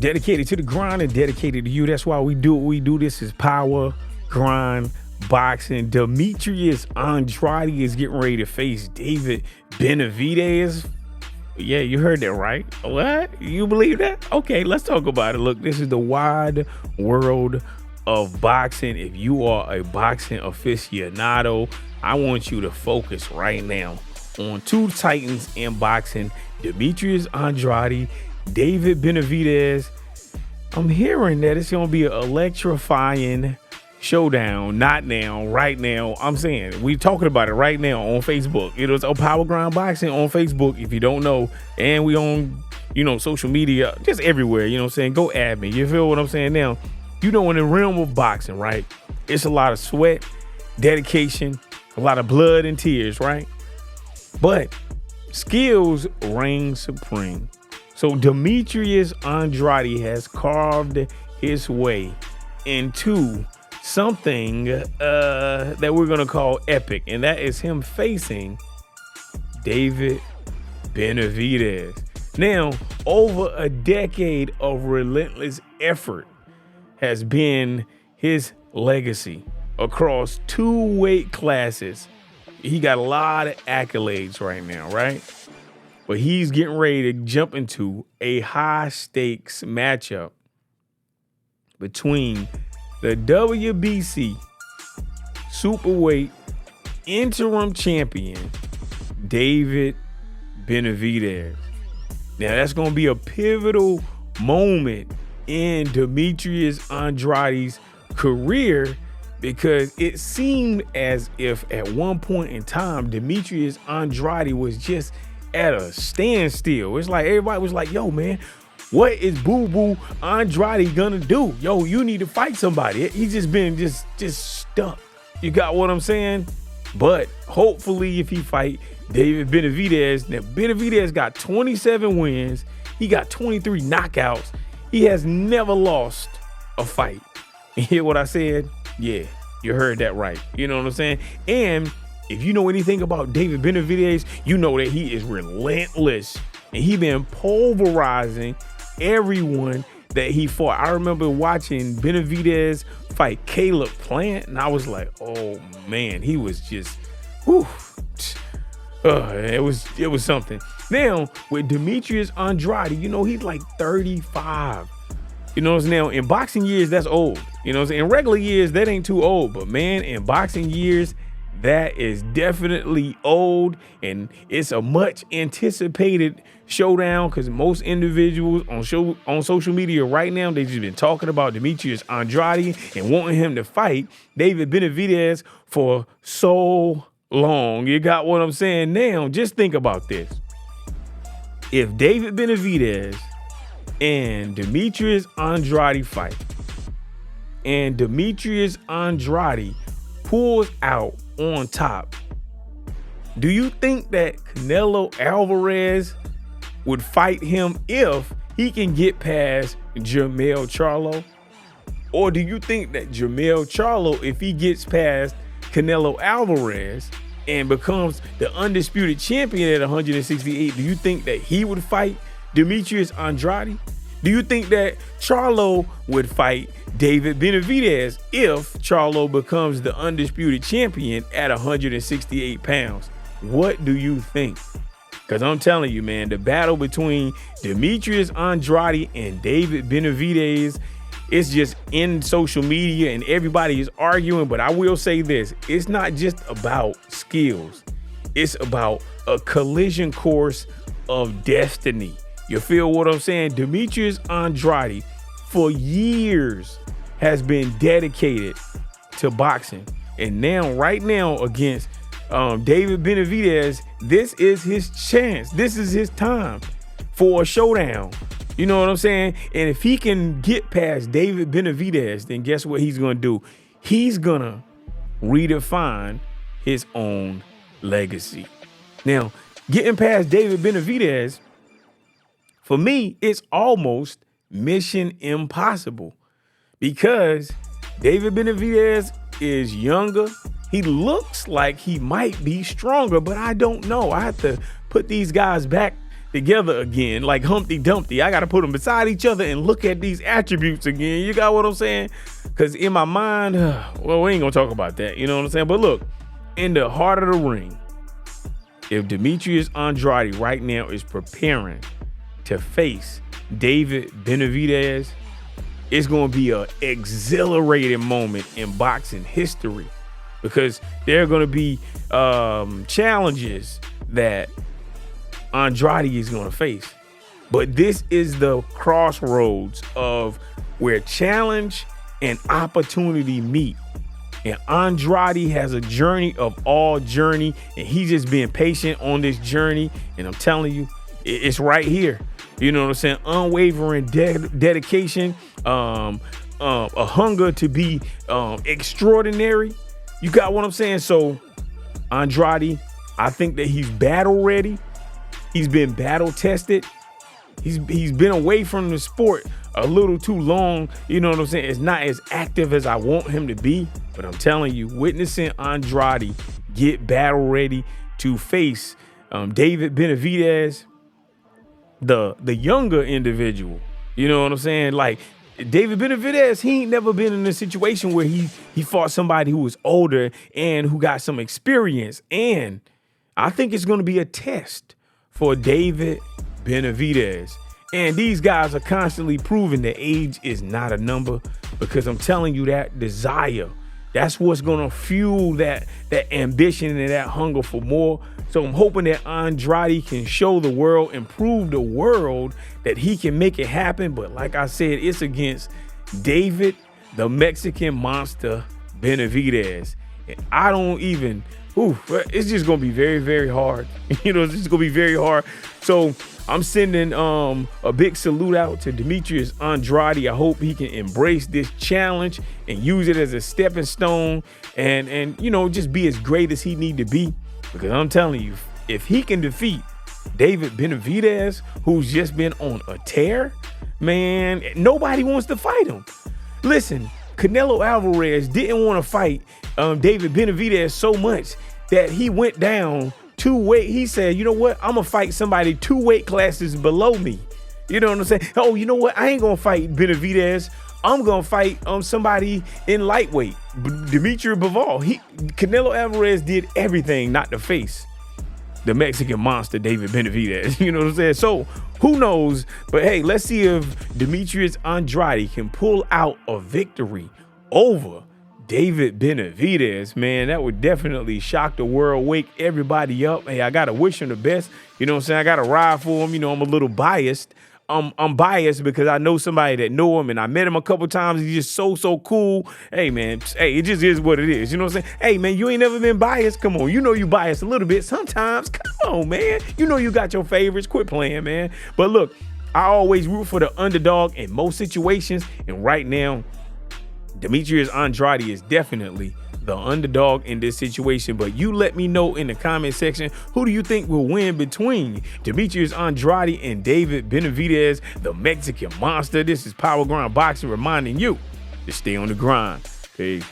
dedicated to the grind and dedicated to you. That's why we do what we do. This is Power Grind Boxing. Demetrius Andrade is getting ready to face David Benavidez. Yeah, you heard that right. What? You believe that? Okay, let's talk about it. Look, this is the wide world of boxing. If you are a boxing aficionado, I want you to focus right now on two titans in boxing, Demetrius Andrade, David Benavidez. I'm hearing that it's going to be an electrifying showdown. Not now, right now. I'm saying we're talking about it right now on Facebook. It's a Power Grind Boxing on Facebook, if you don't know. And we on, social media, just everywhere. You know what I'm saying? Go add me. You feel what I'm saying now? In the realm of boxing, right? It's a lot of sweat, dedication, a lot of blood and tears, right? But skills reign supreme. So Demetrius Andrade has carved his way into something that we're going to call epic, and that is him facing David Benavidez. Now, over a decade of relentless effort has been his legacy across two weight classes. He got a lot of accolades right now, right? But he's getting ready to jump into a high stakes matchup between the WBC Superweight interim champion, David Benavidez. Now, that's going to be a pivotal moment in Demetrius Andrade's career, because it seemed as if at one point in time, Demetrius Andrade was just at a standstill. It's like everybody was like, yo, man, what is Boo Boo Andrade gonna do? Yo, you need to fight somebody. He's just been just stuck. You got what I'm saying? But hopefully if he fight David Benavidez, now Benavidez got 27 wins. He got 23 knockouts. He has never lost a fight. You hear what I said? Yeah, you heard that right. You know what I'm saying? And if you know anything about David Benavidez, you know that he is relentless. And he been pulverizing everyone that he fought. I remember watching Benavidez fight Caleb Plant, and I was like, oh man, he was just, whew. It was something. Now, with Demetrius Andrade, he's like 35. Now in boxing years, that's old. In regular years, that ain't too old. But man, in boxing years, that is definitely old. And it's a much anticipated showdown, because most individuals on social media right now, they've just been talking about Demetrius Andrade and wanting him to fight David Benavidez for so long. You got what I'm saying? Now, just think about this. If David Benavidez and Demetrius Andrade fight, and Demetrius Andrade pulls out on top, do you think that Canelo Alvarez would fight him if he can get past Jermell Charlo? Or do you think that Jermell Charlo, if he gets past Canelo Alvarez and becomes the undisputed champion at 168, do you think that he would fight Demetrius Andrade? Do you think that Charlo would fight David Benavidez if Charlo becomes the undisputed champion at 168 pounds? What do you think? Because I'm telling you, man, the battle between Demetrius Andrade and David Benavidez, it's just in social media and everybody is arguing. But I will say this, it's not just about skills. It's about a collision course of destiny. You feel what I'm saying? Demetrius Andrade for years has been dedicated to boxing. And now, right now, against David Benavidez, this is his chance. This is his time for a showdown. You know what I'm saying? And if he can get past David Benavidez, then guess what he's going to do? He's going to redefine his own legacy. Now, getting past David Benavidez, for me, it's almost mission impossible, because David Benavidez is younger. He looks like he might be stronger, but I don't know. I have to put these guys back together again, like Humpty Dumpty. I got to put them beside each other and look at these attributes again. You got what I'm saying? Because in my mind, well, we ain't going to talk about that. You know what I'm saying? But look, in the heart of the ring, if Demetrius Andrade right now is preparing to face David Benavidez, it's going to be an exhilarating moment in boxing history, because there are going to be challenges that Andrade is going to face. But this is the crossroads of where challenge and opportunity meet. And Andrade has a journey of all journey, and he's just being patient on this journey. And I'm telling you, it's right here. You know what I'm saying? Unwavering dedication, a hunger to be extraordinary. You got what I'm saying? So Andrade, I think that he's battle ready. He's been battle tested. He's been away from the sport a little too long. You know what I'm saying? It's not as active as I want him to be. But I'm telling you, witnessing Andrade get battle ready to face David Benavidez, the younger individual. You know what I'm saying? Like, David Benavidez, he ain't never been in a situation where he fought somebody who was older and who got some experience. And I think it's going to be a test for David Benavidez. And these guys are constantly proving that age is not a number, because I'm telling you, that desire, that's what's going to fuel that ambition and that hunger for more. So I'm hoping that Andrade can show the world and prove the world that he can make it happen. But like I said, it's against David, the Mexican monster, Benavidez. And I don't even, it's just going to be very, very hard. You know, it's just going to be very hard. So I'm sending a big salute out to Demetrius Andrade. I hope he can embrace this challenge and use it as a stepping stone and you know, just be as great as he need to be. Because I'm telling you, if he can defeat David Benavidez, who's just been on a tear, man, nobody wants to fight him. Listen, Canelo Alvarez didn't want to fight David Benavidez so much that he went down 2 weight. He said, you know what? I'm going to fight somebody 2 weight classes below me. You know what I'm saying? Oh, you know what? I ain't going to fight Benavidez. I'm going to fight somebody in lightweight, Dimitri Bivol. Canelo Alvarez did everything not to face the Mexican monster, David Benavidez. You know what I'm saying? So who knows? But hey, let's see if Demetrius Andrade can pull out a victory over David Benavidez. Man, that would definitely shock the world, wake everybody up. Hey, I got to wish him the best. You know what I'm saying? I got to ride for him. You know, I'm a little biased. I'm biased because I know somebody that know him, and I met him a couple times. He's just so cool. Hey, man, hey, it just is what it is. You know what I'm saying? Hey, man, you ain't never been biased. Come on. You know you biased a little bit sometimes. Come on, man. You know you got your favorites. Quit playing, man. But look, I always root for the underdog in most situations, and right now, Demetrius Andrade is definitely the underdog in this situation. But you let me know in the comment section, who do you think will win between Demetrius Andrade and David Benavidez, the Mexican monster? This is Power Grind Boxing reminding you to stay on the grind. Peace.